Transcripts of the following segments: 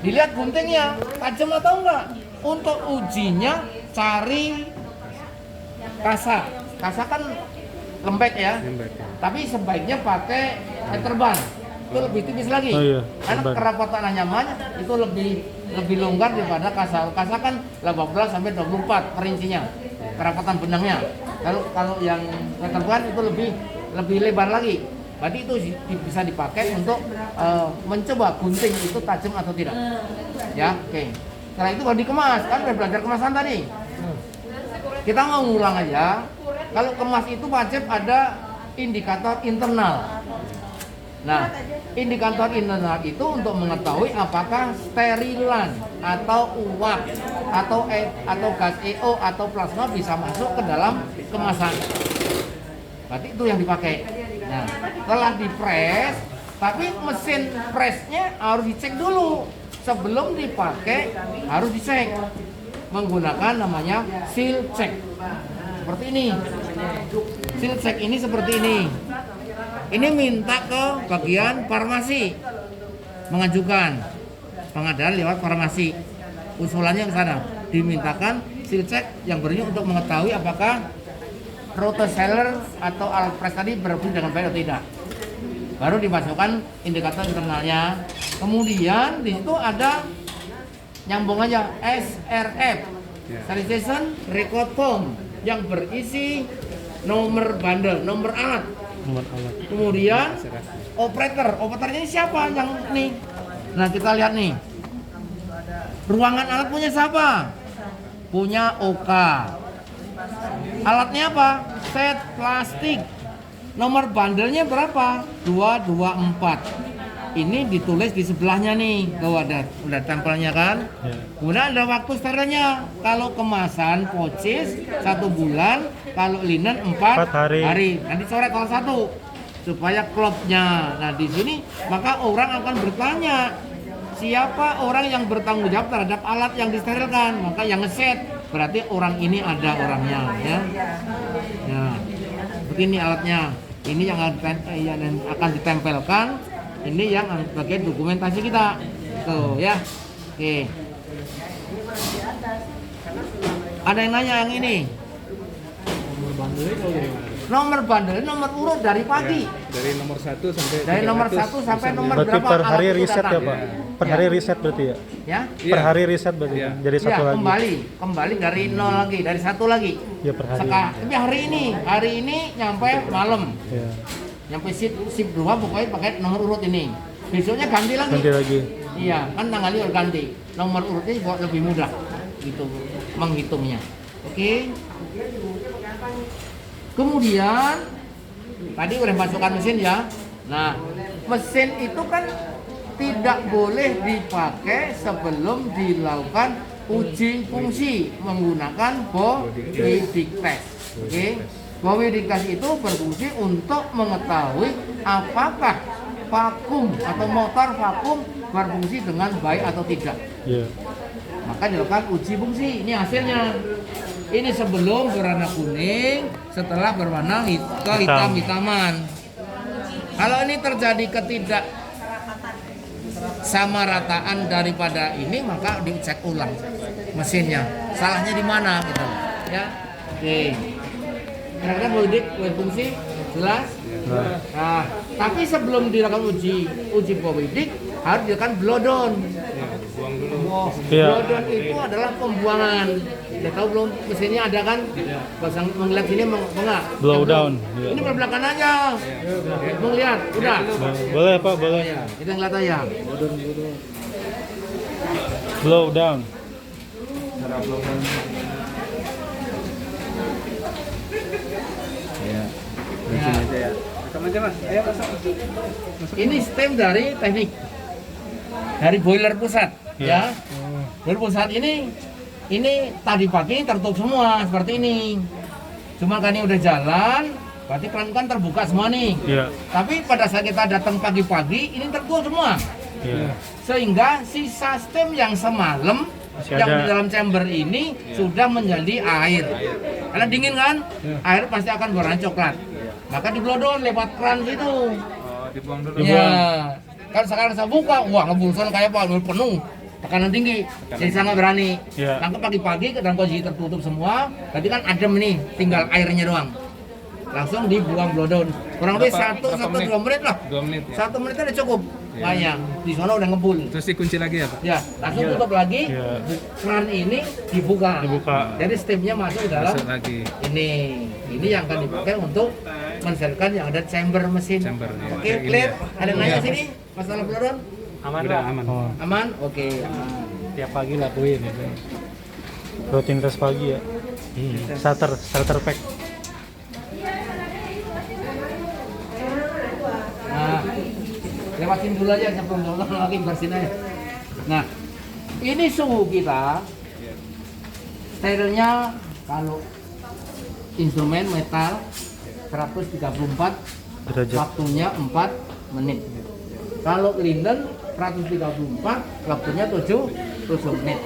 Dilihat guntingnya tajam atau enggak. Untuk ujinya cari kasa. Kasa kan lembek ya. Tapi sebaiknya pakai heterband. Itu lebih tipis lagi. Oh iya, Karena kerapatan anyamannya itu lebih longgar daripada kasa. Kasa kan 18 sampai 24 perincinya. Kerapatan benangnya. Kalau yang heterband itu lebih lebar lagi. Berarti itu bisa dipakai untuk mencoba gunting itu tajam atau tidak. Ya, oke. Setelah itu baru dikemas, kan udah belajar kemasan tadi. Kita mau ngulang aja. Kalau kemas itu wajib ada indikator internal. Nah, indikator internal itu untuk mengetahui apakah sterilan atau uap atau gas EO atau plasma bisa masuk ke dalam kemasan. Berarti itu yang dipakai. Nah, setelah dipres, tapi mesin presnya harus dicek dulu. Sebelum dipakai harus dicek menggunakan namanya seal check. Seperti ini. Seal check ini seperti ini. Ini minta ke bagian farmasi mengajukan pengadaan lewat farmasi. Usulannya ke sana, dimintakan seal check yang berarti untuk mengetahui apakah rotoseller atau alpres tadi berfungsi dengan baik atau tidak. Baru dimasukkan indikator internalnya. Kemudian di situ ada nyambung aja SRF, Serialization Record Form, yang berisi nomor bundle, nomor alat. Kemudian operatornya ini siapa yang nih? Nah, kita lihat nih. Ruangan alat punya siapa? Punya OK. Alatnya apa? Set plastik. Nomor bandelnya berapa? 224. Ini ditulis di sebelahnya nih. Tuh udah tempelnya kan? Kemudian ada waktu sterilnya. Kalau kemasan pocis 1 bulan, kalau linen 4 hari. Nanti coret salah satu supaya klopnya. Nah, di sini maka orang akan bertanya, siapa orang yang bertanggung jawab terhadap alat yang disterilkan? Maka yang ngeset berarti orang ini ada orangnya ya. Nah, begini alatnya. Ini yang akan ditempelkan. Ini yang bagian dokumentasi kita. Tuh ya. Oke. Ada yang nanya yang ini. Nomor bandel, nomor urut dari pagi. Dari nomor 1 sampai dari nomor 1 sampai nomor berarti berapa? Per hari riset ya, Pak? Per hari ya. riset berarti ya? Ya? Per hari riset berarti ya. Jadi satu lagi. Kembali dari 0 lagi, dari 1 lagi. Ya, per hari. Tapi hari ini nyampe malam. Ya. Nyampe sip 2 pokoknya pakai nomor urut ini. Besoknya ganti lagi. Ganti lagi. Iya, kan tanggalnya udah ganti. Nomor urutnya buat lebih mudah gitu menghitungnya. Oke. Kemudian tadi udah masukkan mesin ya. Nah, mesin itu kan tidak boleh dipakai sebelum dilakukan uji fungsi menggunakan Bowidic test. Oke. Bowidic test itu berfungsi untuk mengetahui apakah vakum atau motor vakum berfungsi dengan baik atau tidak. Yeah. Maka dilakukan uji fungsi. Ini hasilnya. Ini sebelum berwarna kuning, setelah berwarna kehitam-hitaman. Kalau ini terjadi ketidak sama rataan daripada ini, maka dicek ulang mesinnya. Salahnya di mana gitu. Ya. Oke. Kira-kira Bowidic berfungsi jelas? Nah, tapi sebelum dilakukan uji Bowidic harus dilakukan blowdown. Blowdown itu adalah pembuangan. Udah tahu belum mesinnya ada kan? Pasang melihat sini enggak? Blowdown. Ini belakang aja. Mau lihat? Udah. Boleh Pak, boleh. Kita ngeliat aja. Blowdown. ya. Aja Mas. Ayo masuk. Ini stem dari teknik dari boiler pusat ya. Boiler pusat ini tadi pagi tertutup semua seperti ini. Cuma kan ini udah jalan, berarti kan terbuka semua nih. Iya. Tapi pada saat kita datang pagi-pagi ini tertutup semua. Iya. Sehingga sisa stem yang semalam yang di dalam chamber ini sudah menjadi air. Karena dingin kan? Air pasti akan berwarna coklat. Maka di blowdown lewat keran gitu. Dibuang dulu. Ya. Kalau sekarang saya buka, wah ngebulson kayak apa? Penuh, tekanan tinggi. Jadi saya nggak berani. Iya. Tangkap pagi-pagi ke dalam kondisi tertutup semua. Tadi kan adem nih, tinggal airnya doang. Langsung dibuang blodon. Kurang lebih Berapa menit? 2 menit lah. 2 menit ya. 1 menit udah cukup. Iya. Banyak. Di sana udah ngebul. Terus dikunci lagi ya Pak? Ya, langsung tutup lagi. Iya. Keran ini dibuka. Dibuka. Jadi steamnya masuk ke dalam Masuk lagi. ini yang akan dipakai untuk menselkan yang ada chamber mesin. Chamber, ya. Oke, Yang ini clear. ya. Ada yang nanya Iya. sini masalah blodon? Udah aman. Oh, Aman? Oke. aman. tiap pagi lakuin itu. Rutinitas pagi ya. Starter pack. Nah, lewatin dulu aja sebelum nonton lagi bersihin aja. Nah, ini suhu kita. Sterilnya kalau instrumen metal 134, Derajat. waktunya 4 menit. Kalau linen 134, waktunya 7 menit.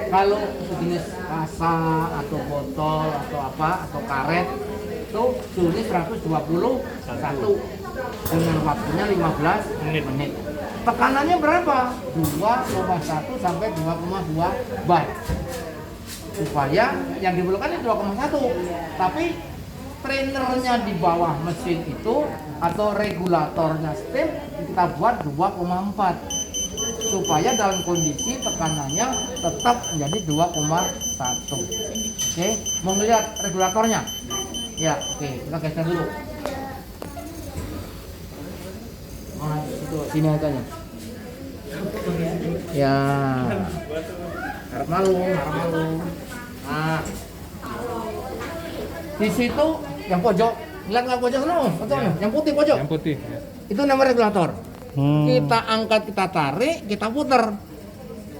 Kalau sejenis kasa atau botol atau apa atau karet itu suhunya 121 dengan waktunya 15 menit. Tekanannya berapa? 2,1 sampai 2,2 bar. Supaya yang diperlukan itu 2,1. Tapi trainernya di bawah mesin itu atau regulatornya steam kita buat 2,4 supaya dalam kondisi tekanannya tetap menjadi 2,1. Oke, mau melihat regulatornya? Ya, oke, kita geser dulu. Mana itu sini aja. Ya. Harap malu. Nah. Di situ yang pojok, lihat nggak pojok sana? Yang putih pojok. Yang putih ya. Itu nama regulator. Hmm. Kita angkat, kita tarik, kita puter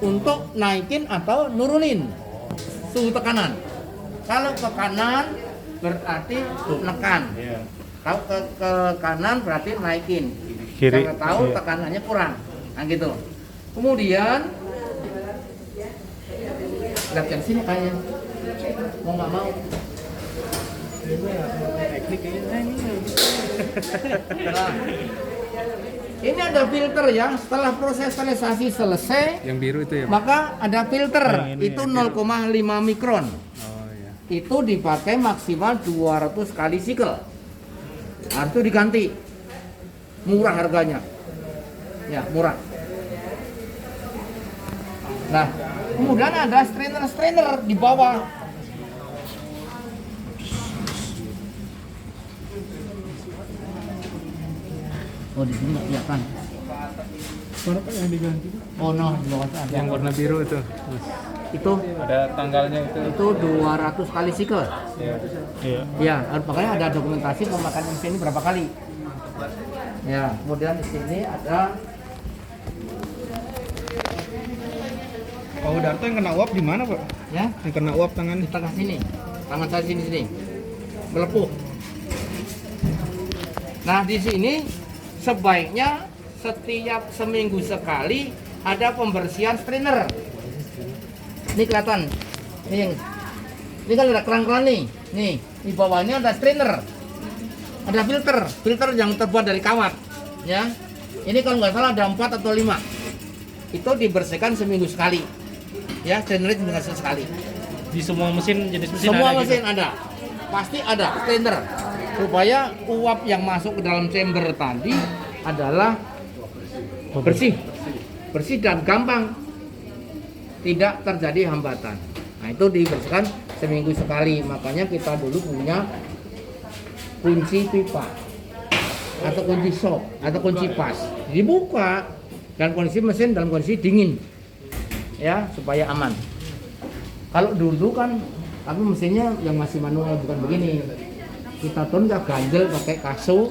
untuk naikin atau nurunin suhu tekanan. Kalau ke kanan berarti menekan. Kalau ke kanan berarti naikin. Kiri. Karena tahu Iya. tekanannya kurang. Nah gitu. Kemudian lihat yang sini kayaknya. Mau nggak mau. Nah, ini ada filter ya. Setelah proses sterilisasi selesai, Yang biru itu ya Pak? maka ada filter. Yang ini Itu ya. 0,5 mikron. Oh iya. Itu dipakai maksimal 200 kali sikel. Harus itu diganti. Murah harganya. Ya, murah. Nah, kemudian ada strainer di bawah. Oh, di sini nggak kelihatan. Mana Pak yang diganti? Oh, no, di bawah ada. Yang warna biru itu. Mas. Itu Ada tanggalnya itu. 200 kali sikel. Ya. Iya. Ya, makanya ada dokumentasi pemakaian mesin ini berapa kali. Ya, kemudian di sini ada Pak Udarto yang kena uap di mana Pak? ya Yang kena uap tangan. di tengah sini, tangan saya sini melepuh. Nah, di sini sebaiknya setiap seminggu sekali ada pembersihan strainer. Ini kelihatan, ini kan ada keran-keran nih, di bawahnya ada strainer, ada filter yang terbuat dari kawat, ya. Ini kalau nggak salah ada 4 atau 5. Itu dibersihkan seminggu sekali, ya. Strainer dibersihkan sekali. Di semua mesin, jenis mesin Semua ada mesin ada, pasti ada strainer supaya uap yang masuk ke dalam chamber tadi adalah bersih dan gampang, tidak terjadi hambatan. Nah, itu dibersihkan seminggu sekali. Makanya kita dulu punya kunci pipa atau kunci shock atau kunci pas, dibuka dan kondisi mesin dalam kondisi dingin, ya, supaya aman. Kalau dulu kan tapi mesinnya yang masih manual, bukan begini. Kita turun nggak ganjel pakai kaso,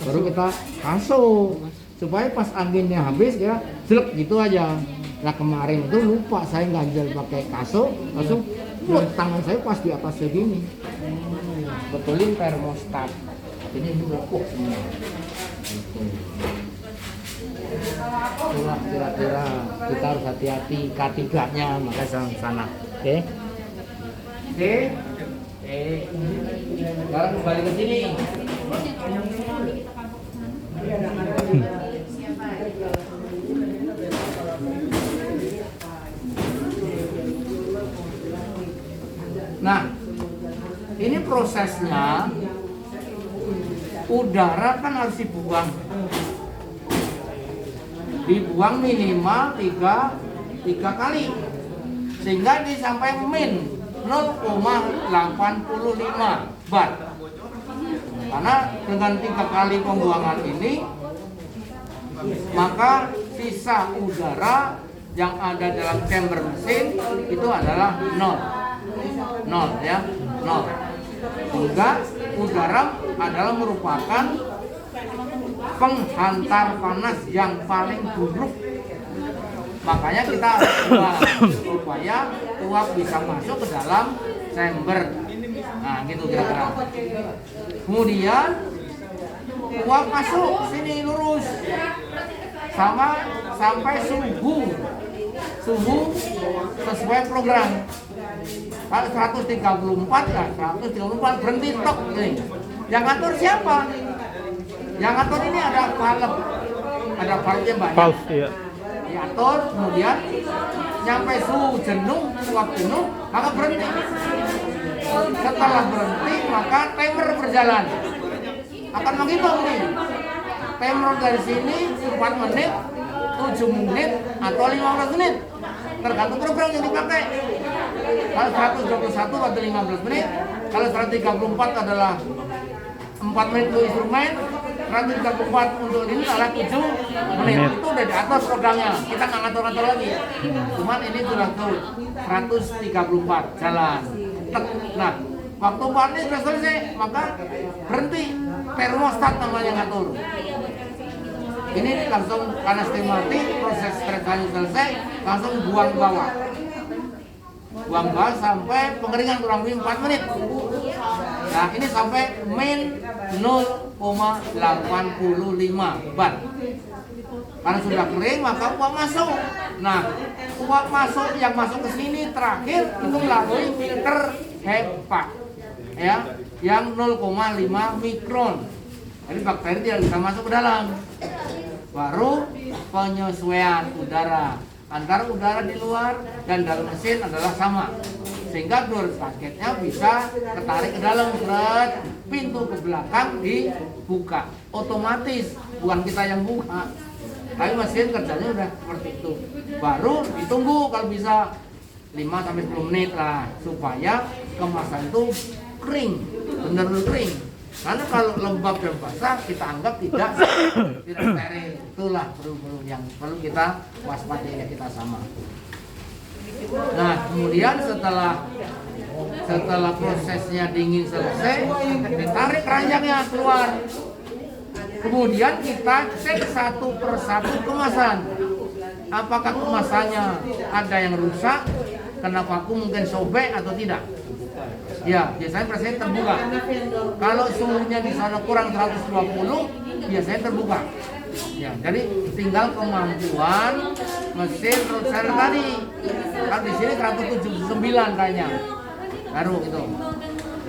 baru kita kaso supaya pas anginnya habis ya jelek gitu aja. Nah, kemarin itu lupa saya ganjel pakai kaso, langsung tangan saya pas di atas segini. Betulin termostat. Ini melepuh semua. Itulah kira-kira kita harus hati-hati K3-nya, makanya sama sana. Oke. Oke. Sekarang kembali ke sini. Nah, ini prosesnya udara kan harus dibuang minimal 3 kali sehingga ini sampai min 0,85 bar. Karena dengan 3 kali pembuangan ini maka sisa udara yang ada dalam chamber mesin itu adalah 0 ya, 0. Sehingga udara adalah merupakan penghantar panas yang paling buruk. Makanya kita buang supaya uap bisa masuk ke dalam chamber. Nah, gitu kira-kira. Kemudian uap masuk sini lurus sampai suhu sesuai program. Kalau 134 ya 134 berhenti tok ini. Yang ngatur siapa? Yang ngatur ini ada valve-nya banyak. Valve, iya. Diatur, kemudian nyampe suhu jenuh, uap jenuh, maka berhenti. Setelah berhenti, maka timer berjalan. Akan menghitung nih. Timer dari sini 4 menit, 7 menit, atau 15 menit. Tergantung program yang dipakai. Kalau 121 atau 15 menit, kalau 134 adalah 4 menit untuk instrumen, 134 untuk ini adalah 7 menit. Itu udah diatur programnya, kita nggak ngatur-ngatur lagi. Cuman ini sudah tuh 134 jalan. Nah, waktu ini sudah selesai, maka berhenti. Termostat namanya ngatur. Ini langsung karena steam mati, proses stretching selesai, langsung buang bawah. Buang bawah sampai pengeringan kurang lebih 4 menit. Nah, ini sampai min 0,85 bar. Karena sudah kering maka uap masuk. Nah, uap masuk yang masuk ke sini terakhir itu melalui filter HEPA ya, yang 0,5 mikron. Jadi bakteri tidak bisa masuk ke dalam. Baru penyesuaian udara antara udara di luar dan dalam mesin adalah sama, sehingga door paketnya bisa ketarik ke dalam, pintu ke belakang dibuka otomatis, bukan kita yang buka, tapi mesin kerjanya udah seperti itu. Baru ditunggu kalau bisa 5-10 menit lah, supaya kemasan itu kering, benar-benar kering. Karena kalau lembab dan basah kita anggap tidak steril. Itulah perlu yang perlu kita waspadai, kita sama. Nah, kemudian setelah prosesnya dingin selesai, ditarik keranjangnya keluar. Kemudian kita cek satu persatu kemasan. Apakah kemasannya ada yang rusak, kena vakum mungkin sobek atau tidak? Ya, biasanya presiden terbuka. Kalau suhunya di sana kurang 120, biasanya terbuka. Ya, jadi tinggal kemampuan mesin roadside tadi. Kalau di sini 179 kayaknya. Baru itu.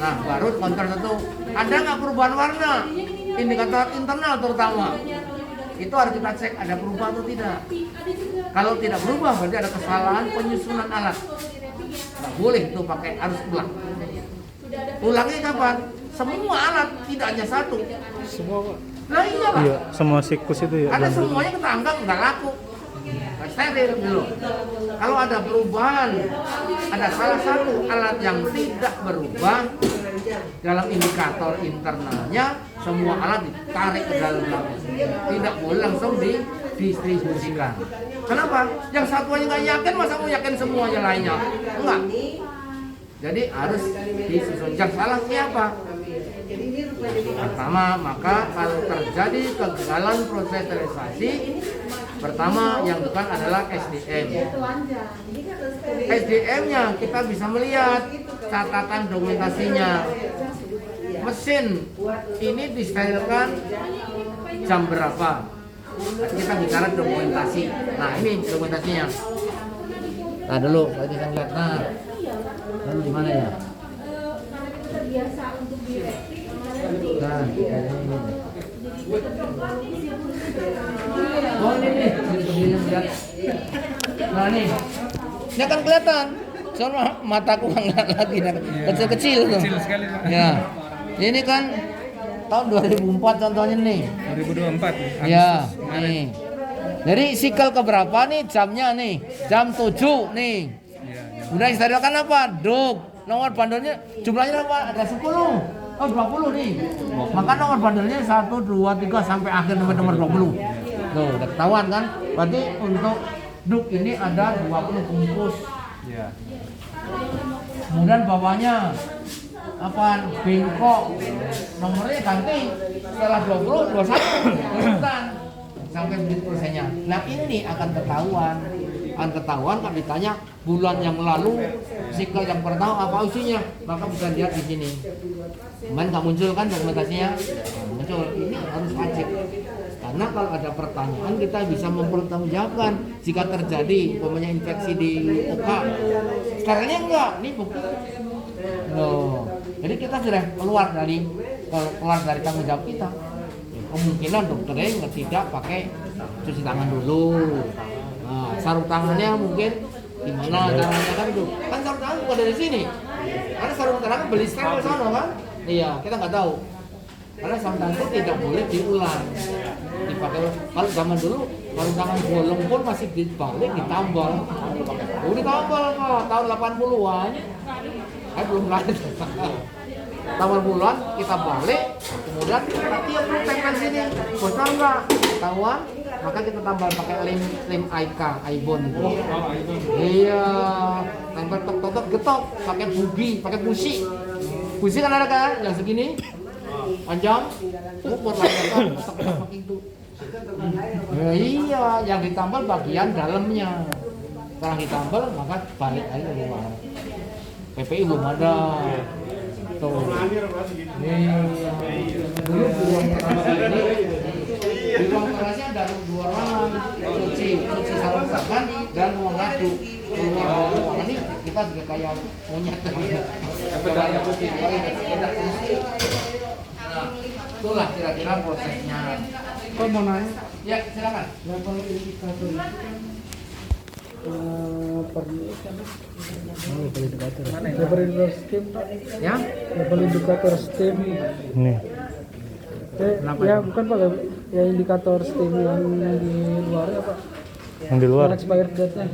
Nah, baru kontrol satu. Ada nggak perubahan warna? Indikator internal terutama. Itu harus kita cek ada perubahan atau tidak. Kalau tidak berubah berarti ada kesalahan penyusunan alat. Nggak boleh itu pakai, harus ulang. Ulangnya kapan? Semua alat, tidak hanya satu. Semua, Pak. Nah iya Pak. Iya, semua siklus itu ya. Karena semuanya kita anggap nggak laku, nggak steril gitu. Kalau ada perubahan, ada salah satu alat yang tidak berubah dalam indikator internalnya, semua alat ditarik ke dalam lagi. Tidak boleh langsung didistribusikan. Kenapa? Yang satunya nggak yakin, masa mau yakin semuanya lainnya? Enggak. Jadi harus disusun. Yang salah siapa? Pertama, maka kalau terjadi kegagalan proses sterilisasi, pertama yang bukan adalah SDM. SDM-nya kita bisa melihat catatan dokumentasinya. Mesin ini disterilkan jam berapa? Kita bicara dokumentasi. Nah, ini dokumentasinya. Nah, dulu saya bisa lihat. Nah, lalu di mana ya? Nah, ini. Oh, ini nih. Nah, nih. Ini akan kelihatan. soalnya mataku nggak lagi kecil-kecil tuh. Kecil sekali, Pak. Ya, ini kan tahun 2004 contohnya nih. 2024. Ya, nih. Jadi sikel keberapa nih jamnya nih? Jam 7 nih. Udah disterilkan apa? Duk. Nomor bandelnya jumlahnya apa? Ada 10. Oh 20 nih. Maka nomor bandelnya 1, 2, 3 sampai akhir nomor 20. Tuh, udah ketahuan kan? Berarti untuk duk ini ada 20 bungkus. Iya. Kemudian bawahnya apa? Bengkok. Nomornya ganti. Setelah 20, 21 urutan. Sampai begitu prosesnya. Nah ini akan ketahuan kalau ditanya bulan yang lalu sikel yang pertama apa usinya, maka bisa lihat di sini. Kemarin nggak muncul kan dokumentasinya? Muncul. Ini harus wajib. Karena kalau ada pertanyaan kita bisa mempertanggungjawabkan jika terjadi umpamanya infeksi di UK. Sekarangnya enggak, ini bukti. Loh. Jadi kita sudah keluar dari tanggung jawab kita. Kemungkinan dokternya tidak pakai cuci tangan dulu. Nah, sarung tangannya mungkin gimana caranya kan itu? Kan sarung tangan bukan dari sini. Karena sarung tangan beli steril sana kan? Iya, kita nggak tahu. Karena sarung tangan itu tidak boleh diulang. Dipakai kalau zaman dulu sarung tangan bolong pun masih dibalik ditambal. Ditambal kok tahun 80-an. Belum lahir. Tawar bulan kita balik, kemudian kita tiup dulu tempel sini, bocor nggak? Ketahuan, maka kita tambah pakai lem Ibon itu. Iya, tempel tok getok, pakai busi kan ada kan, yang segini, panjang, buat lagi pakai itu. Ya, iya, yang ditambal bagian dalamnya. Setelah ditambal maka balik aja keluar. PPI belum ada. Tuh. Iya. Dulu di ruang kerasnya ada 2 ruangan, cuci sarung tangan dan ruang ngaduk. Ruangan ini kita juga kayak monyet. Itulah kira-kira prosesnya. Kok mau nanya? Ya, silakan. Level indikator itu kan level indikator STEM, Ya. level indikator STEM. Nih. Ya bukan Pak, ya indikator STEM yang di luar ya Pak. Yang di luar. Expired date-nya.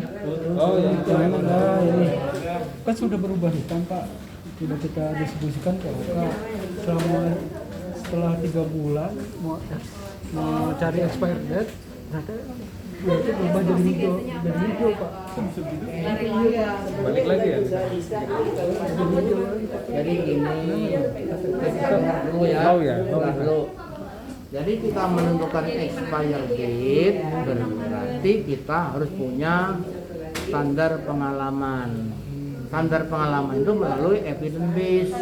Oh ya. Nah, ini kan sudah berubah hitam Pak. Sudah kita distribusikan ke OK. Setelah 3 bulan mau cari expired date, ternyata berarti berubah jadi hijau Pak. Balik lagi ya? Jadi gini, kita dulu ya. Dulu. Jadi kita menentukan expired date berarti kita harus punya standar pengalaman. Standar pengalaman itu melalui evidence base.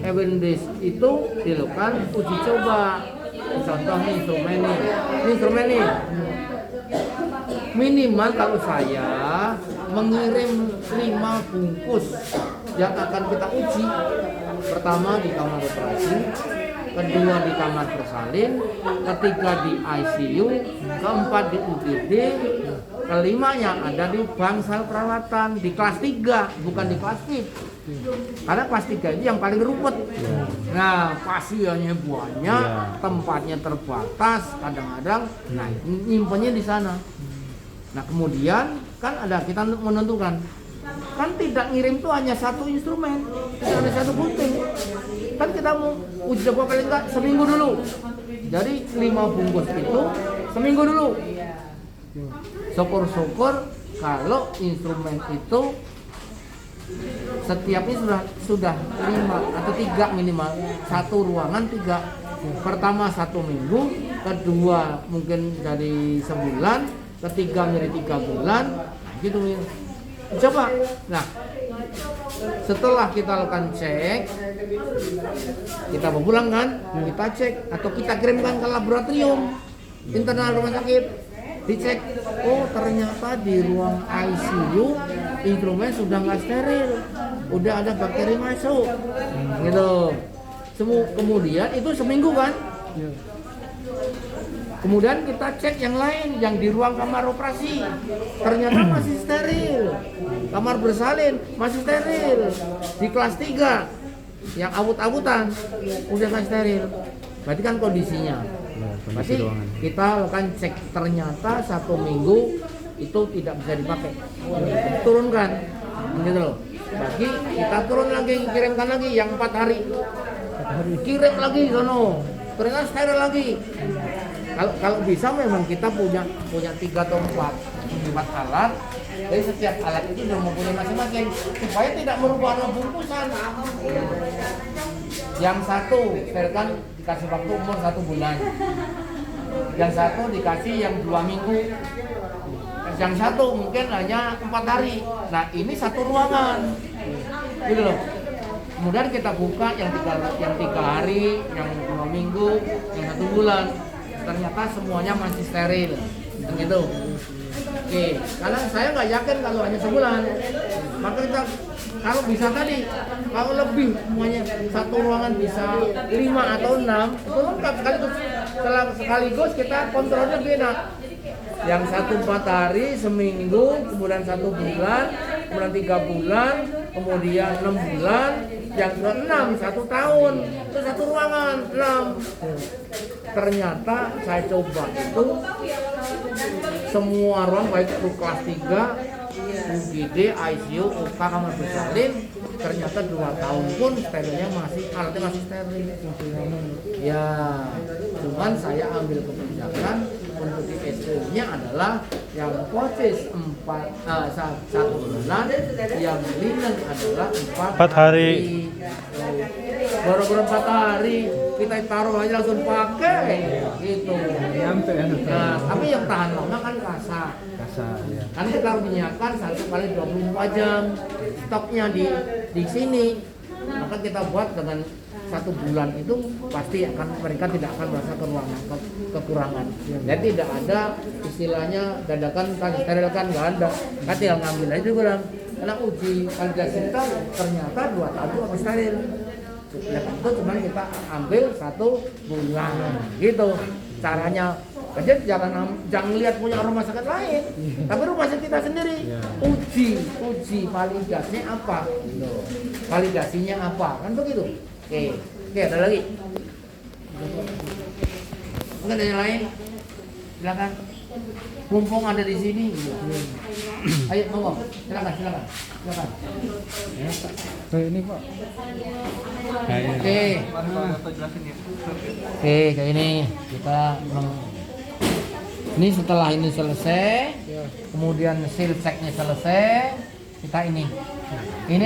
Evidence base itu dilakukan uji coba. Contoh instrumen nih. Minimal kalau saya mengirim 5 bungkus yang akan kita uji. Pertama di kamar operasi, kedua di kamar bersalin, ketiga di ICU, keempat di UGD, kelimanya ada di bangsal perawatan di kelas 3, bukan di kelas VIP. Karena kelas 3 itu yang paling ruwet. Nah, pasiennya banyak, tempatnya terbatas, kadang-kadang nyimpennya di sana. Nah, kemudian kan ada kita menentukan kan tidak ngirim itu hanya satu instrumen, tidak ada satu gunting. Kan kita mau uji coba paling enggak seminggu dulu. Jadi 5 bungkus itu seminggu dulu. Syukur-syukur kalau instrumen itu setiapnya sudah 5 atau 3 minimal, satu ruangan 3. Pertama 1 minggu, kedua mungkin dari sebulan, ketiga dari 3 bulan, nah gitu ya. Coba. Nah, setelah kita lakukan cek, kita mau pulang kan, kita cek atau kita kirimkan ke laboratorium internal rumah sakit, dicek. Oh ternyata di ruang ICU instrumen sudah nggak steril, udah ada bakteri masuk, gitu. Kemudian itu seminggu kan. Kemudian kita cek yang lain, yang di ruang kamar operasi, ternyata masih steril. Kamar bersalin masih steril. Di kelas 3 yang awut-awutan udah nggak steril. Berarti kan kondisinya. Berarti kita akan cek, ternyata 1 minggu itu tidak bisa dipakai. Turunkan, gitu loh. Bagi kita turun lagi, kirimkan lagi yang 4 hari. Kirim lagi sono, ternyata steril lagi. Kalau bisa memang kita punya 3 atau 4 alat. Jadi setiap alat itu sudah mempunyai masing-masing supaya tidak merubah bungkusan. Yang satu sterilkan dikasih waktu umur 1 bulan. Yang satu dikasih yang 2 minggu. Yang satu mungkin hanya 4 hari. Nah ini 1 ruangan, gitu loh. Kemudian kita buka yang 3 hari, yang 2 minggu, yang 1 bulan. Ternyata semuanya masih steril, gitu. Oke, karena saya nggak yakin kalau hanya sebulan, maka kita kalau bisa tadi, kalau lebih semuanya 1 ruangan bisa 5 atau 6, itu lengkap sekaligus kita kontrolnya beda. Yang 1 4 hari, seminggu, kemudian 1 bulan, kemudian 3 bulan, kemudian 6 bulan, yang 6 1 tahun, itu 1 ruangan 6. Ternyata saya coba itu semua ruang baik itu kelas 3, UGD, ICU, OK, kamar bersalin, ternyata 2 tahun pun sterilnya alatnya masih steril. Ya, cuman saya ambil kebijakan untuk di SO-nya adalah yang proses 1 bulan, yang linen adalah 4 hari. Baru 4 hari kita taruh aja langsung pakai, gitu. Nah, tapi yang tahan lama kan kasar. Ya. Kan kita harus menyiapkan 1 kali 24 jam stoknya di sini. Maka kita buat dengan 1 bulan itu pasti mereka tidak akan merasa kekurangan. Jadi tidak ada istilahnya dadakan kan sterilkan, nggak ada. Kan tinggal ngambil aja bilang, karena uji kualitas kita ternyata 2 tahun itu harus steril. Ya itu cuma kita ambil 1 bulan, gitu caranya. Jadi jangan lihat punya rumah sakit lain, tapi rumah sakit kita sendiri. Uji validasinya apa? Validasinya apa? Kan begitu. Oke, ada lagi? Mungkin ada yang lain? Silakan. Mumpung ada di sini. Ayo ngomong. Silakan. Ini Pak. Oke, kayak ini kita ini setelah ini selesai, kemudian seal checknya selesai, kita ini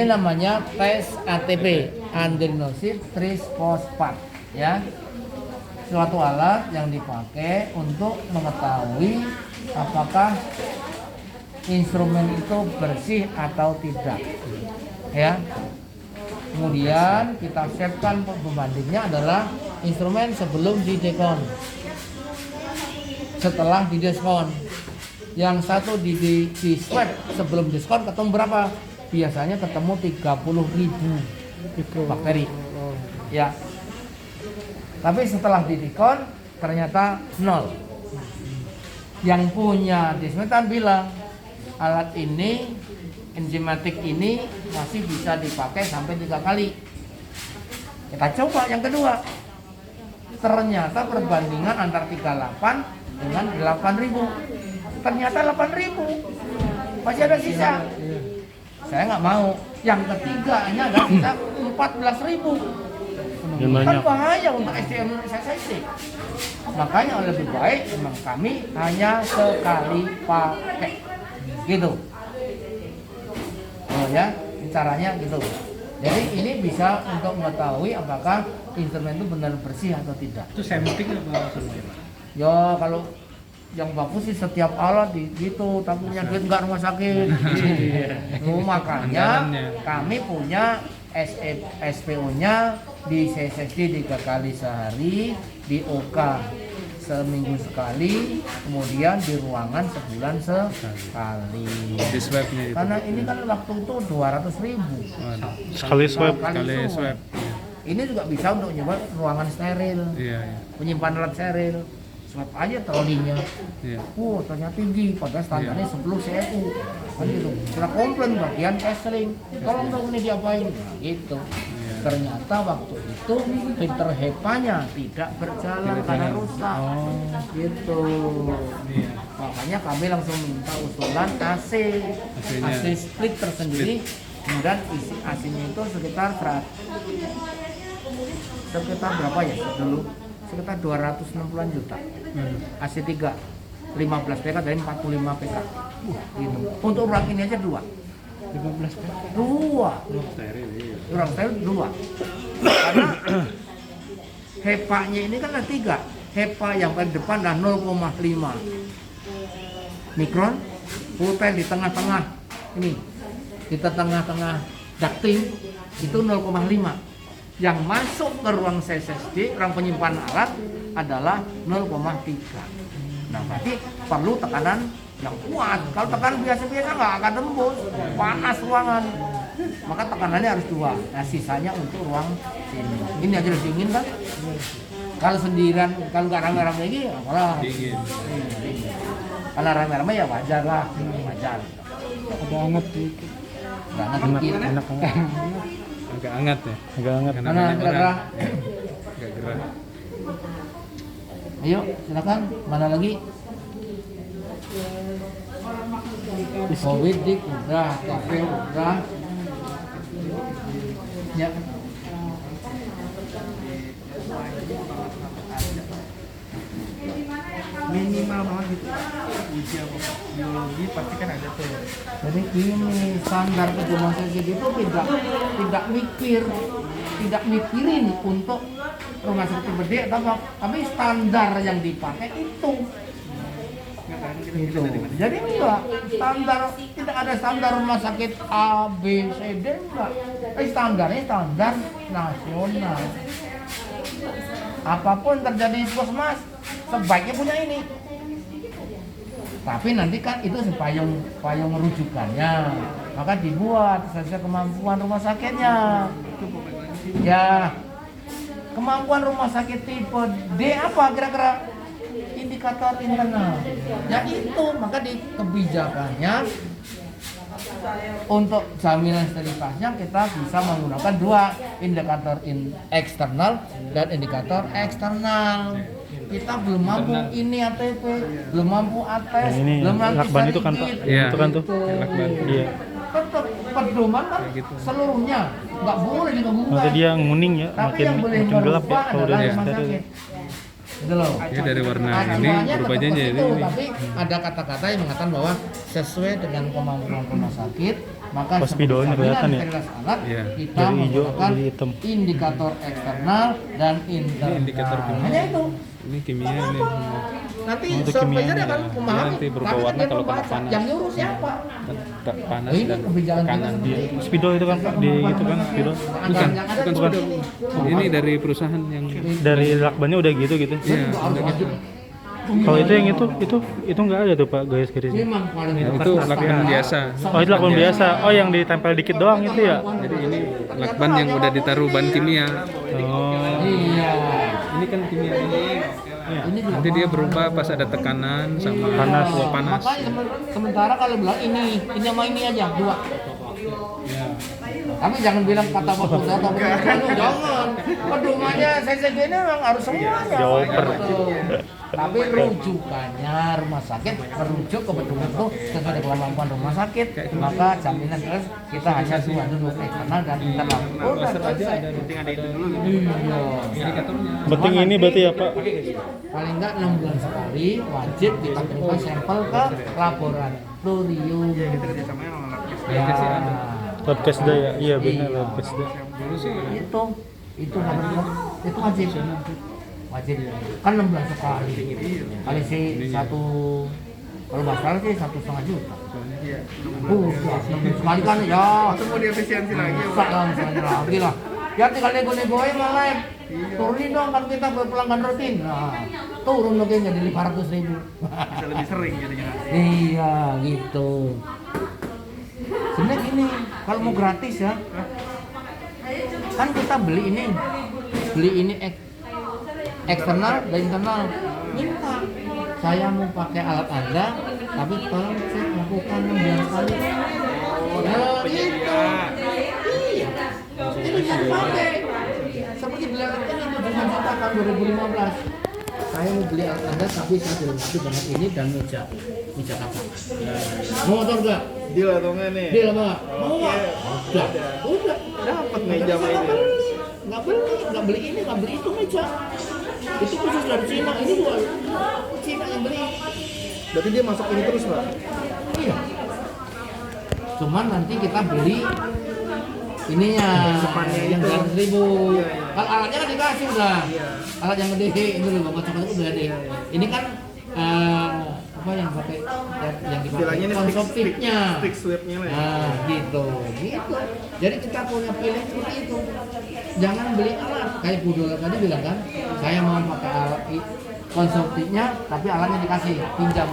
namanya tes ATP, adenosine triphosphate, ya, suatu alat yang dipakai untuk mengetahui apakah instrumen itu bersih atau tidak, ya. Kemudian kita siapkan pembandingnya adalah instrumen sebelum didekon, setelah didiskon. Yang satu di swab sebelum diskon ketemu berapa? Biasanya ketemu 30.000 bakteri. Ya. Tapi setelah didiskon ternyata 0. Yang punya disinfektan bilang alat ini, enzimatik ini masih bisa dipakai sampai 3 kali. Kita coba yang kedua. Ternyata perbandingan antara 38 dengan 8.000. Ternyata 8.000. Masih ada sisa. Saya nggak mau. Yang ketiganya ada sisa 14.000. Kan bahaya untuk SDM SSD. Makanya lebih baik memang kami hanya sekali pakai. Gitu. Oh ya, caranya gitu. Jadi ini bisa untuk mengetahui apakah instrumen itu benar bersih atau tidak. Itu sampling apa maksudnya? Ya kalau yang bagus sih setiap alat gitu, tapi punya duit nggak rumah sakit. Makanya kami punya SPO-nya di CSSD 3 kali sehari, di OK seminggu sekali, kemudian di ruangan sebulan sekali. Di swabnya itu. Karena ini kan waktu itu 200.000 Sekali swab. Sekali swab. Ini juga bisa untuk nyoba ruangan steril, Iya. menyimpan alat steril, swab aja trolinya. Iya. Ternyata tinggi, padahal standarnya 10 CFU. Kan gitu. Setelah komplain bagian casing, tolong dong ini diapain? Nah, gitu. Ternyata waktu itu filter HEPA-nya tidak berjalan karena rusak. Gitu. Iya. Makanya kami langsung minta usulan AC split tersendiri. Kemudian isi AC-nya itu sekitar berapa ya dulu? Sekitar 260-an juta. AC 3 15 PK dari 45 PK. Gitu. Untuk ruang ini aja 2. 15 kan? 2. Ruang steril 2. Karena HEPA-nya ini kan ada 3. HEPA yang paling depan adalah 0,5 mikron, pulpen di tengah-tengah ini, di tengah-tengah ducting itu 0,5. Yang masuk ke ruang CSSD, ruang penyimpanan alat adalah 0,3. Nah, berarti perlu tekanan yang kuat. Kalau tekanan biasa-biasa nggak akan tembus, panas ruangan. Maka tekanannya harus 2. Nah, sisanya untuk ruang sini. Ini aja udah dingin kan? Kalau sendirian, kalau nggak rame-rame lagi, apalah. Dingin. Dingin. Karena rame-rame ya wajar lah, wajar. Ada hangat dikit. Banget Enak, dikit. enak banget. Agak hangat ya. Agak hangat. Karena Mana banyak gerah? orang. Ya. Agak gerah. Ayo, silakan. Mana lagi? Covid dik udah, TP udah. Ya. Minimal banget gitu. Uji apa? Biologi pasti kan ada tuh. Jadi ini standar pedoman sakit itu tidak mikirin untuk rumah sakit gede tapi standar yang dipakai itu. Gitu. Jadi enggak standar, tidak ada standar rumah sakit A, B, C, D enggak. Standarnya standar nasional. Apapun terjadi di puskesmas sebaiknya punya ini. Tapi nanti kan itu payung rujukannya, maka dibuat sesuai kemampuan rumah sakitnya. Ya, kemampuan rumah sakit tipe D apa kira-kira indikator internal? Ya itu, maka di kebijakannya untuk jaminan sterilitasnya kita bisa menggunakan 2 indikator eksternal dan indikator eksternal. Kita belum mampu ini ATP, belum mampu ATES, Yang ini belum mampu lakban itu kan, Pak? sedikit. Iya. Itu kan tuh. Lakban. Iya. Tetap pedoman kan gitu. seluruhnya nggak boleh digabungkan. Nanti dia nguning ya, Tapi makin yang boleh makin gelap ya merubah kalau udah adalah rumah steril. sakit. Gitu loh. Ya dari warna ini Acuannya berubah tetap aja ke jadi situ, ini. tapi ada kata-kata yang mengatakan bahwa sesuai dengan kemampuan rumah sakit, maka Oh, spidolnya sebagai kelihatan ya? sterilitas alat, Iya. kita Dari hijau menggunakan jadi hitam. indikator eksternal dan internal. Ini indikator kimia. Hanya itu. Ini kimia ini. Nanti Untuk surveinya kimianya akan ya. memahami. Nanti berubah Tapi warna dia kalau kena membaca. panas. Yang nyuruh siapa? Panas Ini dan kebijakan kita kanan. seperti ini. Spidol itu kan Pak, di itu kan spidol. Bukan, Yang ada bukan cuma spidol. ini. Ini dari perusahaan yang Dari lakbannya udah gitu gitu. Jadi Iya, juga harus udah wajib. Kalau itu yang itu nggak ada tuh Pak garis-garisnya. Memang paling Ya, itu lakban biasa. Oh itu lakban biasa. Oh yang ditempel dikit doang itu ya. Jadi ini lakban yang udah ditaruh ban kimia. Oh. Iya. Ini kan kimia ini. Ini juga Nanti dia berubah pas ada tekanan sama Panas. wah, panas. Makanya sementara kalau bilang ini sama ini aja 2. Ya. Tapi jangan bilang kata Pak Putra atau jangan. Pedomannya CCG ini memang harus semuanya. Dioper. Betul. Tapi rujukannya rumah sakit merujuk ke pedoman itu sesuai dengan kemampuan rumah sakit. Maka jaminan terus kita hanya 2 dulu eksternal dan internal. Udah selesai. penting ada itu dulu. Iya. Indikatornya. Penting ini berarti ya Pak. Paling enggak 6 bulan sekali wajib kita kirimkan sampel ke laboratorium. Kita kerjasamanya sama lapis. Ya, Labkesda ya. Iya benar Iya. Labkesda. Dulu sih itu wajib. Wajib. Kan 6 bulan sekali. Kali sih satu, kalau nggak salah sih 1,5 juta. Iya. 6 bulan sekali kan ya. Atau mau diefisiensi lagi ya, Rusak lah misalnya lagi lah. Ya tinggal nego-negoin malah. Turunin dong kan kita berpelanggan rutin. Nah, turun lagi jadi 500.000. Bisa lebih sering jadinya. Iya gitu. Sebenarnya gini, kalau mau gratis ya, kan kita beli ini eksternal dan internal. minta saya mau pakai alat Anda, tapi tolong cek lakukan 6 kali. Oh, itu. Iya. Ini kan pakai. Seperti beli alat ini 7 juta tahun 2015. Saya mau beli alat Anda, tapi saya dilengkapi dengan ini dan meja kaca. Mau motor nggak? Deal atau enggak nih? Deal apa? Mau nggak? Udah. Dapat meja sama ini. Nggak beli ini, nggak beli itu meja. Itu khusus dari Cina, ini gua Cina yang beli. Berarti dia masuk ini terus, Pak? Iya. Cuman nanti kita beli ininya Depannya yang itu. 100.000. Iya. Kalau alatnya kan dikasih udah. Iya. Alat yang gede ini loh, bapak coklat itu udah gede. Ini kan apa yang pakai yang Istilahnya dipakai ini konsumtifnya. stick sweepnya lah ya. Nah, gitu. Jadi kita punya pilih seperti itu. Jangan beli alat kayak Budol tadi bilang kan, saya mau pakai alat konsumtifnya, tapi alatnya dikasih pinjam.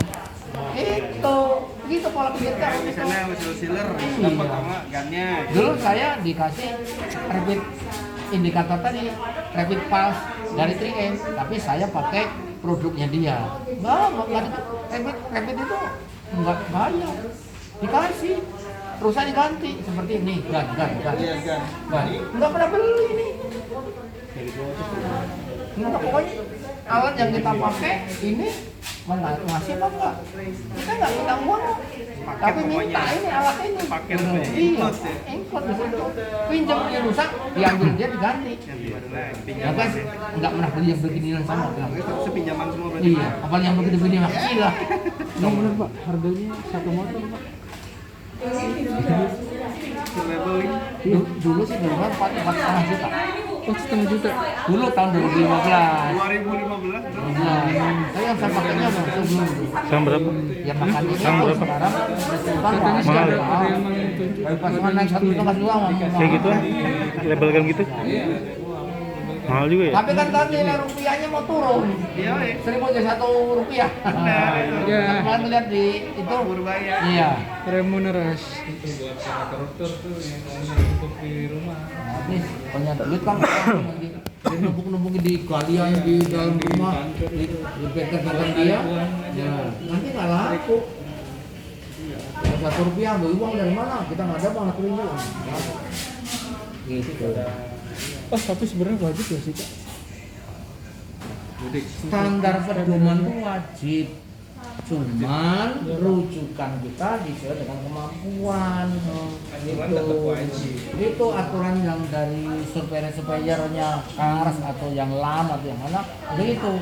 Itu, gitu pola pikir kita. Di sana wheel sealer Iya. dapat sama gannya. Dulu saya dikasih rapid indikator tadi, rapid pulse dari 3M, tapi saya pakai produknya dia. Rapid itu nggak bayar, dikasih, terusnya diganti seperti ini, gan. Iya, gan. Nggak pernah beli ini. Nggak, pokoknya alat yang kita pakai ini ngasih apa enggak? Kita nggak minta uang, tapi minta ini alat ini. Paket Iya, include ya? include di situ. Pinjam dia rusak, diambil dia diganti. Ganti baru lah, Ya pinjaman kan, sih. nggak pernah beli yang begini sama. Itu sepinjaman semua berarti. Iya, apalagi yang begini mah gila. Yang benar Pak, harganya satu motor Pak. Leveling. Dulu sih dulu kan 4,5 juta. Oh, 1,5 juta. Dulu tahun 2015. 2015 bro. Tapi yang saya pakainya mau sebelum. Sama berapa? Ya makanya itu Sama berapa? sekarang Katanya sih Mahal ada, ya? ada yang itu. Pas naik 1 juta kan doang. Kayak gitu kan? Label kan gitu? Mahal juga ya? Tapi kan tadi nilai rupiahnya mau turun. Iya, 1.000 jadi 1 rupiah. Ya, Kemarin lihat di itu. Purbaya. Iya. remunerasi. Buat para koruptor tuh yang mau untuk di rumah. Habis punya duit kan di numpuk-numpuk di kalian di dalam rumah di bengkel-bengkel dia. Ya, nanti nggak laku. Rp1 ambil uang dari mana? Kita nggak ada bang, aku uang. Gitu. Oh, tapi sebenarnya wajib ya sih Pak. Standar pedoman itu wajib. Cuman rujukan kita disesuaikan dengan kemampuan. Itu aturan yang dari surveyor-surveyornya Kars atau yang lama atau yang mana, begitu.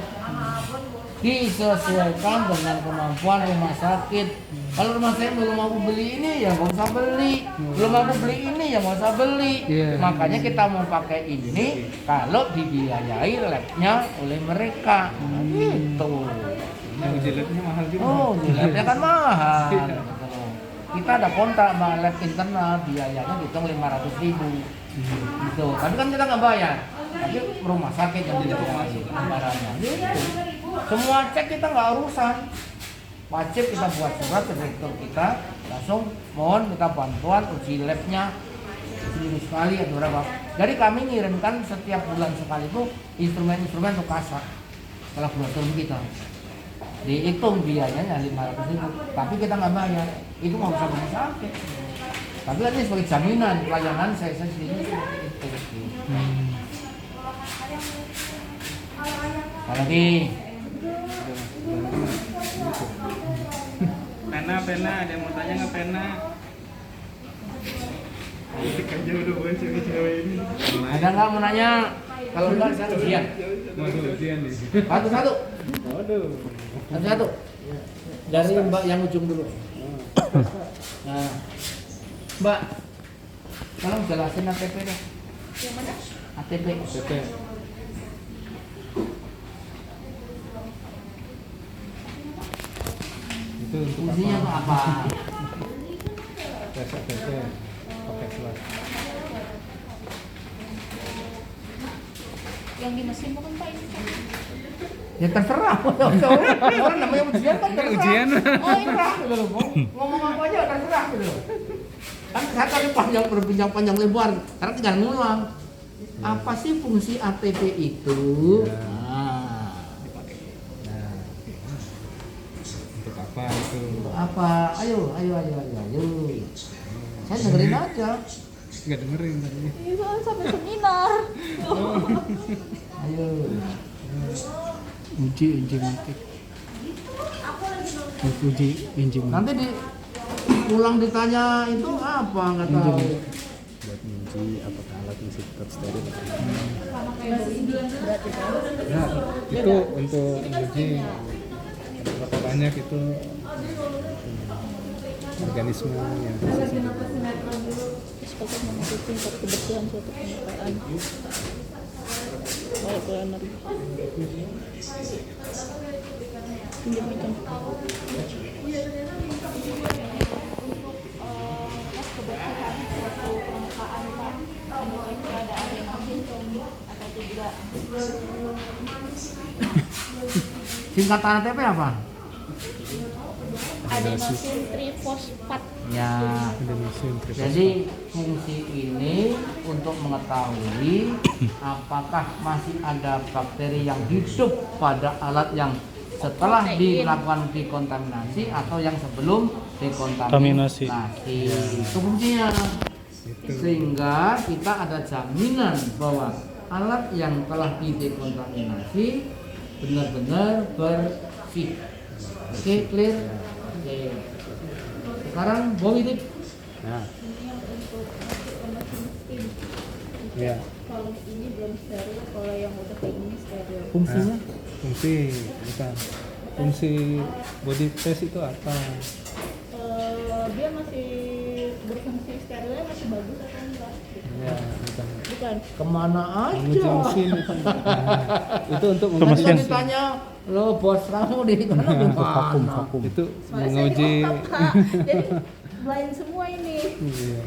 Disesuaikan dengan kemampuan rumah sakit. Kalau rumah sakit belum mampu beli ini ya nggak usah beli. Belum mampu beli ini ya nggak usah beli. Iya. Makanya kita mau pakai ini kalau dibiayai labnya oleh mereka. Gitu. Yang jiletnya mahal juga. Oh, labnya kan mahal. Kita ada kontrak sama lab internal, biayanya dihitung 500.000. Gitu. Tapi kan kita nggak bayar. Tapi rumah sakit yang dibayar anggarannya. Gitu. Semua cek kita nggak urusan. Wajib kita buat surat ke direktur kita, langsung mohon minta bantuan uji labnya seminggu sekali atau berapa. Jadi kami ngirimkan setiap bulan sekali itu instrumen-instrumen untuk kasar ke laboratorium kita. Dihitung biayanya 500.000, tapi kita nggak bayar. Itu nggak usah rumah sakit. Tapi kan ini sebagai jaminan pelayanan saya sendiri seperti itu. Apalagi Pena, ada yang mau tanya nggak pena? Musik aja udah buat cewek-cewek ini. ada nggak mau nanya? Kalau enggak saya ujian. Waduh, ujian nih. Satu-satu. Waduh. Satu-satu. Dari Mbak yang ujung dulu. Nah, Mbak, tolong jelasin ATP deh. Yang mana? ATP. Itu untuk Fungsinya tuh apa? pakai selat. Yang di mesin bukan Pak ini? Ya terserah. Orang namanya ujian kan terserah. Ujian. Oh, terserah gitu loh. Ngomong apa aja terserah gitu loh. Kan saya tadi panjang berbincang-panjang lebar, karena tinggal ngulang. Apa sih fungsi ATP itu? Nah, apa? Ayo. Saya dengerin aja. Nggak dengerin tadi. Iya, sampai seminar. Ayo. Uji enzimatik. Uji enzimatik. Nanti pulang ditanya itu apa nggak tahu. Buat menguji apakah alat masih tetap steril. Ya, itu untuk menguji berapa banyak itu organisme yang tersisa. Sebagai menguji tingkat kebersihan suatu permukaan. Molekul energi. Pinjam itu. Kebersihan suatu permukaan Pak, menurut keadaan yang kosong atau tidak. Singkatan ATP apa? Adenosin trifosfat. Ya. Indonesian Jadi fungsi ini untuk mengetahui apakah masih ada bakteri yang hidup pada alat yang setelah dilakukan dekontaminasi atau yang sebelum dekontaminasi. Itu kuncinya. Sehingga kita ada jaminan bahwa alat yang telah didekontaminasi benar-benar bersih. Oke, clear? Oke. Sekarang bau ini Nah. Ya. Kalau ini belum steril, kalau yang udah kayak ini steril. fungsinya Fungsi bukan. Fungsi body test itu apa? Dia masih berfungsi sterilnya masih bagus atau enggak? Ya, bukan. Bukan. kemana Menguji aja? mesin itu. Itu untuk Itu Nanti menguji kan mesin. ditanya, lo bos kamu di mana gimana? itu Soalnya menguji saya di otak, Pak. Jadi blind semua ini. iya.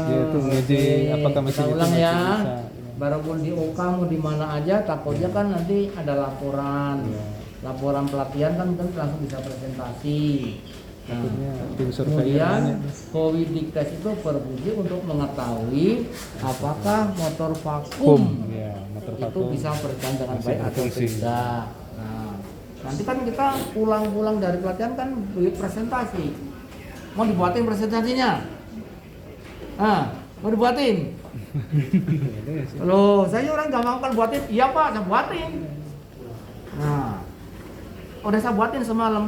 Dia itu menguji apakah mesin Kita itu ulang masih ya. bisa. Walaupun di OK mau di mana aja, takutnya kan nanti ada laporan. Iya. Laporan pelatihan kan langsung bisa presentasi. Nah, Takutnya tim survei kemudian nanya. Covidic test itu berfungsi untuk mengetahui apakah motor vakum Ya, motor itu vakum. bisa berjalan dengan Masih baik atau berfungsi. tidak. Nah, nanti kan kita pulang-pulang dari pelatihan kan beli presentasi. Mau dibuatin presentasinya? Mau dibuatin? Ada ya sih. Loh, saya orang gak mau kan buatin. Iya Pak, saya buatin. Nah, udah saya buatin semalam.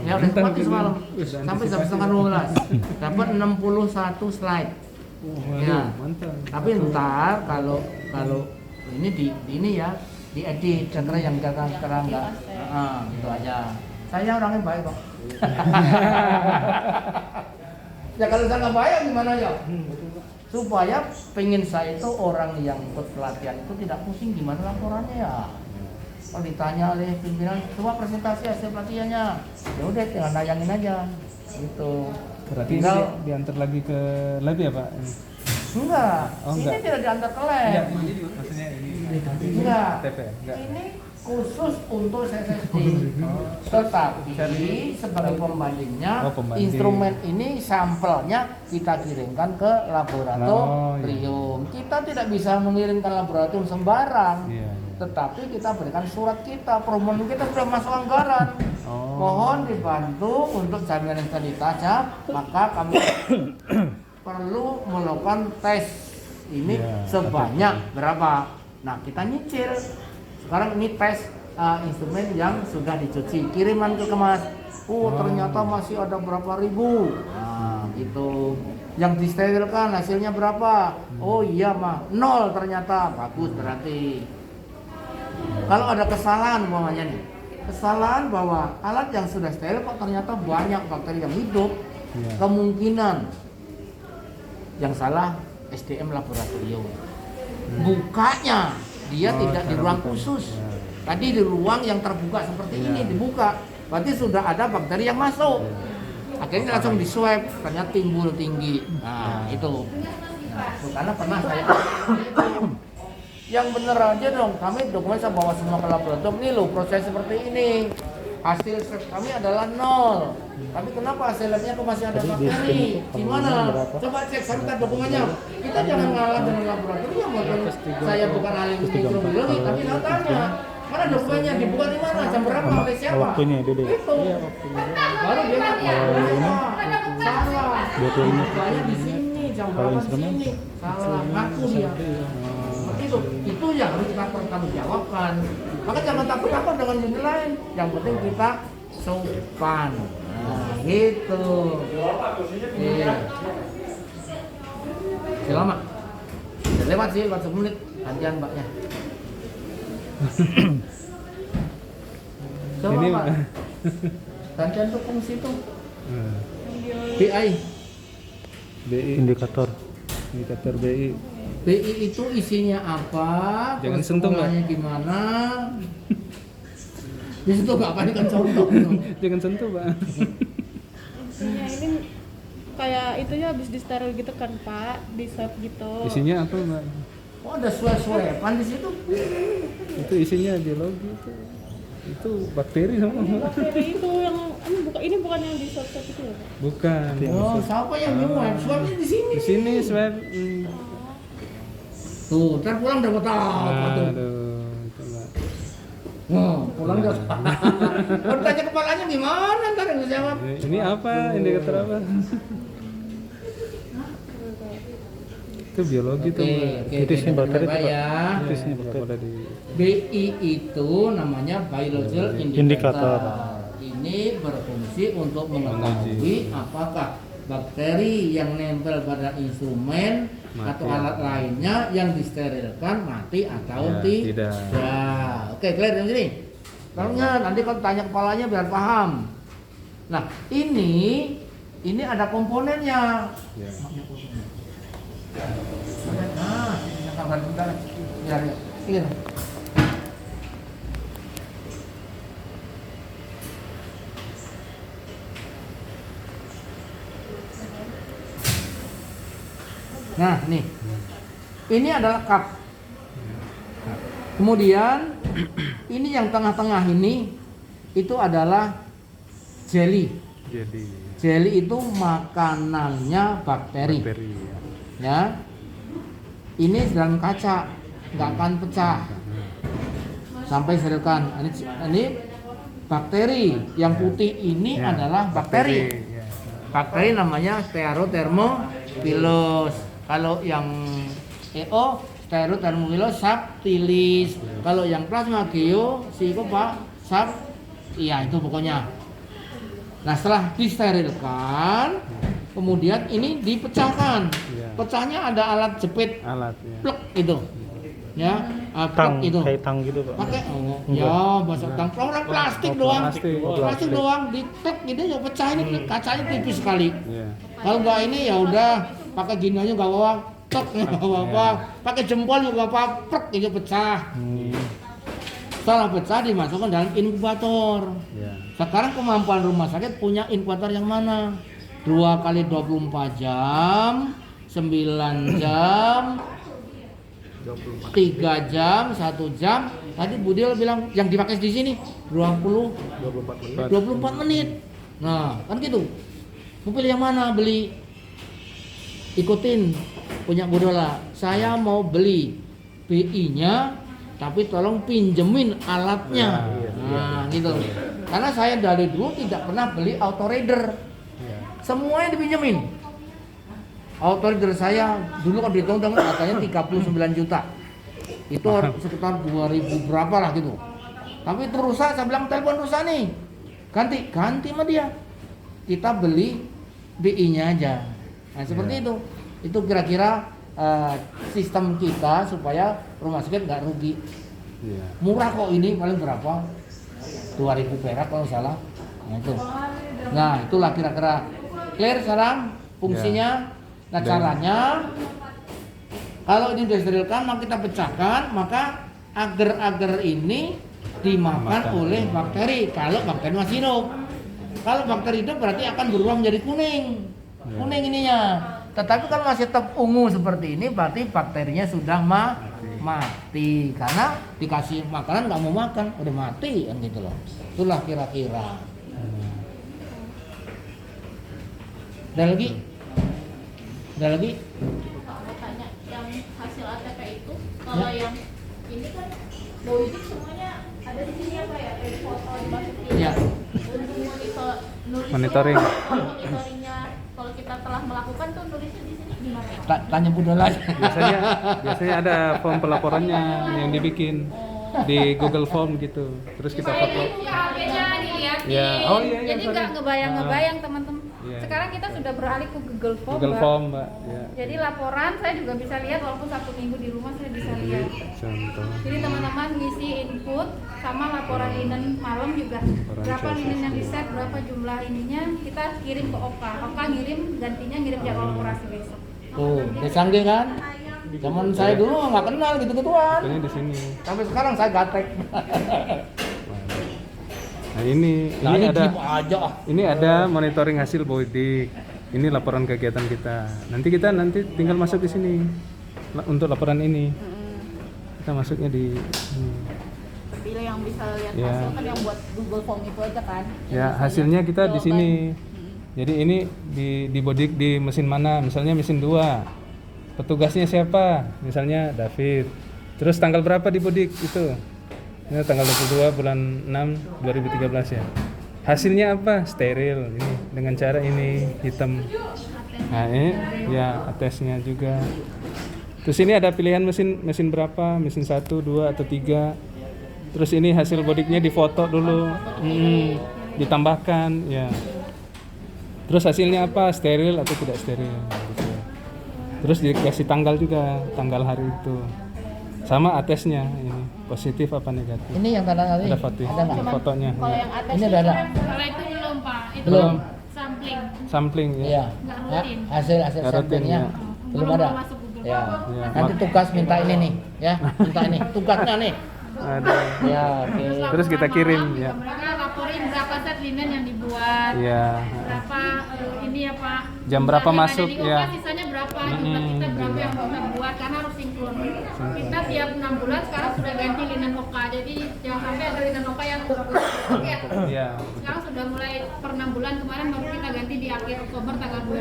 Ya udah saya buatin semalam. Sampai jam setengah 12. Dapat 61 slide. Waduh, Ya. mantap. Tapi ntar kalau ini di ini ya diedit karena yang sekarang enggak gitu aja. Saya orangnya baik kok. Ya kalau saya nggak baik gimana ya? Supaya pengen saya itu orang yang ikut pelatihan itu tidak pusing gimana laporannya ya. Kalau ditanya oleh pimpinan, coba presentasi hasil pelatihannya. Ya udah tinggal nayangin aja gitu. Berarti Tinggal diantar lagi ke lab ya Pak? enggak, Oh, ini enggak. tidak diantar ke lab. Iya, maksudnya ini Enggak. KTP, enggak. Ini khusus untuk CSSD. Tetapi sebagai pembandingnya, Oh, pembanding. instrumen ini sampelnya kita kirimkan ke laboratorium. Kita tidak bisa mengirimkan laboratorium sembarang. Iya. Tetapi kita berikan surat kita, permohonan kita sudah masuk anggaran. Oh. Mohon dibantu untuk jaminan stabilitasnya, maka kami perlu melakukan tes ini Ya, sebanyak berapa. Nah kita nyicil. Sekarang ini tes instrumen yang sudah dicuci, kiriman ke kemas. Ternyata masih ada berapa ribu. Nah gitu. Yang disterilkan hasilnya berapa? Oh iya mah 0 ternyata. Bagus berarti. Kalau ada kesalahan umpamanya nih, kesalahan bahwa alat yang sudah steril kok ternyata banyak bakteri yang hidup, Iya. kemungkinan yang salah SDM laboratorium. Bukanya dia Oh, tidak di cara ruang buka. khusus. Ya. Tadi di ruang yang terbuka seperti Iya. ini dibuka, berarti sudah ada bakteri yang masuk. Akhirnya langsung di swab, ternyata timbul tinggi. Nah itu. Nah, itu karena pernah saya yang bener aja dong, kami dokumen saya bawa semua ke laboratorium. Ini loh proses seperti ini, hasil swab kami adalah 0. Tapi kenapa hasil labnya kok masih ada bakteri? Gimana? Coba cek, saya minta dokumennya. Kita jangan ngalah dengan laboratorium. Walaupun saya bukan ahli mikrobiologi, tapi saya tanya, Mana dokumennya dibuka di mana? Jam berapa? Sama Oleh siapa? waktunya Dede. Itu. Baru dia salah. Botolnya. Bukanya di sini, jam Kalau berapa di instrumen? sini? Salah, ngaku dia. Seperti itu yang harus kita pertanggungjawabkan. Maka jangan takut-takut dengan jenis lain. Yang penting kita sopan. Nah, gitu. Iya. Udah lama. Udah lewat sih, lewat 10 menit. Gantian mbaknya. Coba Ini Pak. Gantian tuh fungsi tuh. Nah, BI. BI, Indikator. indikator BI. BI itu isinya apa? Jangan terus sentuh, Mbak. pengolahannya gimana? Di situ nggak apa kan contoh. Jangan sentuh, Pak. Isinya ini kayak itunya habis di steril gitu kan Pak, di swab gitu. Isinya apa, Mbak? Oh ada swab-swaban di situ? Itu isinya biologi itu. Itu bakteri sama, Mbak. Bakteri itu yang ini bukan yang di swab itu ya Pak? Bukan. Oh siapa yang nyuap? Swabnya di sini. Di sini swab. Tuh, ntar pulang udah tahu apa tuh. Aduh, itu, Mbak. Pulang udah. Kalau tanya kepalanya gimana ntar yang jawab? Ini apa? Indikator apa? Itu biologi tuh, Mbak. Oke, Itu isinya bakteri tuh, Pak. ya. Itu isinya pada di BI itu namanya biological Indikator. indicator. Ini berfungsi untuk mengetahui apakah bakteri yang nempel pada instrumen Mati. atau alat lainnya yang disterilkan mati atau Ya, tidak. tidak. Oke, clear yang sini. Taruhnya nanti kalau tanya kepalanya biar paham. Nah, ini ada komponennya. ya. Nah, ini tambah bentar. Biar ya. Nah, nih. Ini adalah cup. Kemudian ini yang tengah-tengah ini itu adalah jelly. Jadi Jelly itu makanannya bakteri. bakteri. Ya. Ini dalam kaca, nggak akan pecah sampai sterilkan. Ini bakteri. Yang putih ini Ya, adalah bakteri. Ya. Bakteri namanya Stearothermophilus. Kalau yang EO Stearothermophilus subtilis. Kalau yang Plasmodium iya itu pokoknya. Nah setelah disterilkan, kemudian ini dipecahkan. Ya. Pecahnya ada alat jepit Alat ya. plek itu, ya Tang, plek itu. kayak tang gitu, Pak. Pakai Enggak. ya bahasa tang plastik doang. Plastik. Plastik doang ditek gitu ya pecah ini kacanya tipis sekali. Ya. Kalau nggak ini ya udah pakai gini aja nggak apa-apa, tek nggak apa-apa. Pakai jempol juga nggak apa-apa, plek itu pecah. Setelah pecah dimasukkan dalam inkubator. Ya. Sekarang kemampuan rumah sakit punya inkubator yang mana? 2 kali 24 jam, 9 jam, 3 jam, 1 jam. Tadi Budil bilang yang dipakai di sini 24 menit. Nah, kan gitu. Mau pilih yang mana? Beli. Ikutin punya Budola. Saya mau beli BI-nya tapi tolong pinjemin alatnya. Nah, gitu. Karena saya dari dulu tidak pernah beli auto reader. Semuanya dipinjemin. Auto reader saya dulu kan dihitung katanya 39 juta. Itu sekitar 2000 berapa lah gitu. Tapi itu rusak, saya bilang telepon rusak nih. Ganti sama dia. Kita beli BI-nya aja. Nah, seperti itu. Itu kira-kira sistem kita supaya rumah sakit nggak rugi. Ya. Murah kok ini, paling berapa? 2000 perak kalau salah. Nah itu. Nah itulah kira-kira clear sekarang fungsinya. Nah caranya kalau ini disterilkan maka kita pecahkan, maka agar-agar ini dimakan oleh bakteri. Kalau bakteri masih hidup. Kalau bakteri hidup berarti akan berubah menjadi kuning. Kuning ininya. Tetapi kalau masih tetap ungu seperti ini berarti bakterinya sudah mati karena dikasih makanan nggak mau makan, udah mati kan gitu loh. Itulah kira-kira. Ada lagi? Pak mau tanya yang hasil ATP itu kalau yang ini kan body semuanya ada di sini apa ya? Dari foto dimasukin. Iya. Untuk nulis Monitoring. monitoringnya kalau kita telah melakukan tuh nulisnya di sini gimana? Pak? Tanya Bunda lagi. Biasanya ada form pelaporannya yang dibikin di Google Form gitu. Terus kita Saya foto. ini buka HP-nya dilihatin. Ya. Oh, iya, iya, Jadi sorry. nggak ngebayang-ngebayang teman-teman. Iya. Sekarang kita sudah beralih ke Google Form, Google Mbak. Form, Mbak. Ya. Jadi laporan saya juga bisa lihat walaupun Sabtu Minggu di rumah saya bisa lihat. Contoh. Jadi teman-teman ngisi input sama laporan linen malam juga. Laporan Berapa sales linen yang SSD. di set, berapa jumlah ininya, kita kirim ke Oka. Oka ngirim gantinya ngirim jadwal operasi besok. Tuh, dia canggih kan? Zaman saya dulu nggak kenal gitu-gituan. Fotonya di sini. Sampai sekarang saya gatek. Nah, ini Nah, ini ada diem aja. ini ada monitoring hasil bodik. Ini laporan kegiatan kita. Nanti tinggal masuk di sini untuk laporan ini. Kita masuknya di ini. Tapi yang bisa lihat Ya. hasil kan yang buat Google Form itu aja kan. Ya, hasilnya kita di sini. Jadi ini di bodik di mesin mana? Misalnya mesin 2. Petugasnya siapa? Misalnya David. Terus tanggal berapa di bodik itu? Ini tanggal 22 bulan 6 2013 ya. Hasilnya apa? Steril ini dengan cara ini hitam. Nah, ini ya atesnya juga. Terus ini ada pilihan mesin berapa? Mesin 1, 2 atau 3. Terus ini hasil bodiknya difoto dulu. Ditambahkan ya. Terus hasilnya apa? Steril atau tidak steril gitu. Terus dikasih tanggal juga, tanggal hari itu. Sama atesnya ini, positif apa negatif. Ini yang tanda tadi. Ada foto, Ada nggak? fotonya. Kalau yang atas Ini udah ada. Kalau itu belum Pak, itu Belum. sampling. Sampling ya. Iya. Nggak rutin. Hasil Nggak rutin, sampelnya ya. belum ada. masuk Google. Ya. Ya. Nanti tugas minta ini nih, ya. Minta ini. Tugasnya nih. Ada. Ya, oke. Terus kita kirim ya. Mereka laporin berapa set linen yang dibuat. Iya. Berapa ini ya Pak. Jam berapa jumlah yang masuk, ada di ya. Oka, sisanya berapa, jumlah kita berapa yang kita buat karena harus sinkron. Kita tiap 6 bulan sekarang sudah ganti linen Oka. Jadi jangan sampai ada linen Oka yang paket. Iya. Sekarang sudah mulai per 6 bulan, kemarin baru kita ganti di akhir Oktober tanggal 25.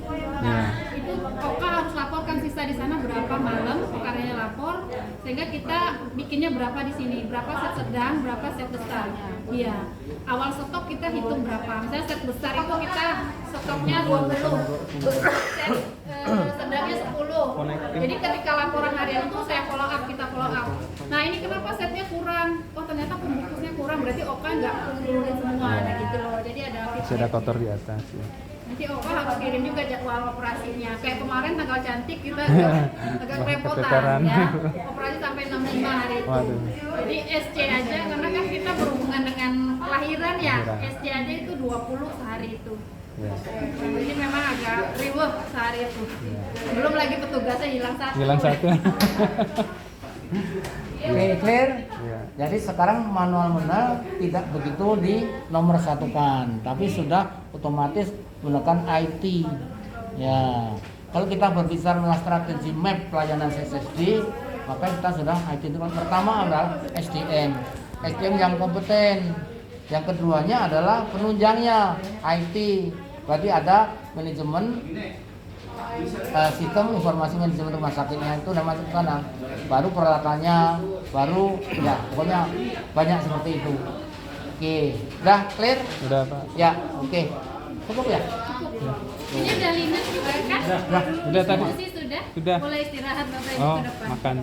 Ya. Nah, itu Oka harus laporkan sisa di sana berapa malam, Oka-nya lapor, sehingga kita bikinnya berapa di sini, berapa set sedang, berapa set besarnya. Iya. Awal stok kita hitung berapa. Misalnya set besar itu kita stoknya 20, set sedangnya 10. Jadi ketika laporan harian itu saya follow up, kita follow up. Nah ini kenapa setnya kurang? Oh ternyata pembungkusnya kurang, berarti Oka nggak kumpulin semua, nah gitu loh. Jadi ada Sudah kotor di atas ya. nanti Oka harus kirim juga jadwal operasinya. Kayak kemarin tanggal cantik kita agak kerepotan keteteran. ya. Operasi sampai 65 hari itu. Waduh. Jadi SC aja karena kan kita berhubungan dengan kelahiran ya. Kelahiran. SC aja itu 20 sehari itu. Ya. Jadi memang agak riweh sehari itu. Belum lagi petugasnya hilang satu. Hilang satu. Oke, clear? Iya. Jadi sekarang manual manual tidak begitu di nomor satukan, tapi sudah otomatis menggunakan IT. Ya, kalau kita berbicara mengenai strategi map pelayanan SSD, maka kita sudah IT itu pertama adalah SDM yang kompeten. Yang keduanya adalah penunjangnya IT. Berarti ada manajemen sistem informasi manajemen rumah sakitnya itu udah masuk ke sana, baru peralatannya, baru ya pokoknya banyak seperti itu. Oke, udah clear? Udah Pak. Ya, oke. Cukup ya? Ini udah linen juga kan? Udah tadi. Sudah? Sudah. Boleh istirahat Bapak Ibu Oh, ke depan. makan.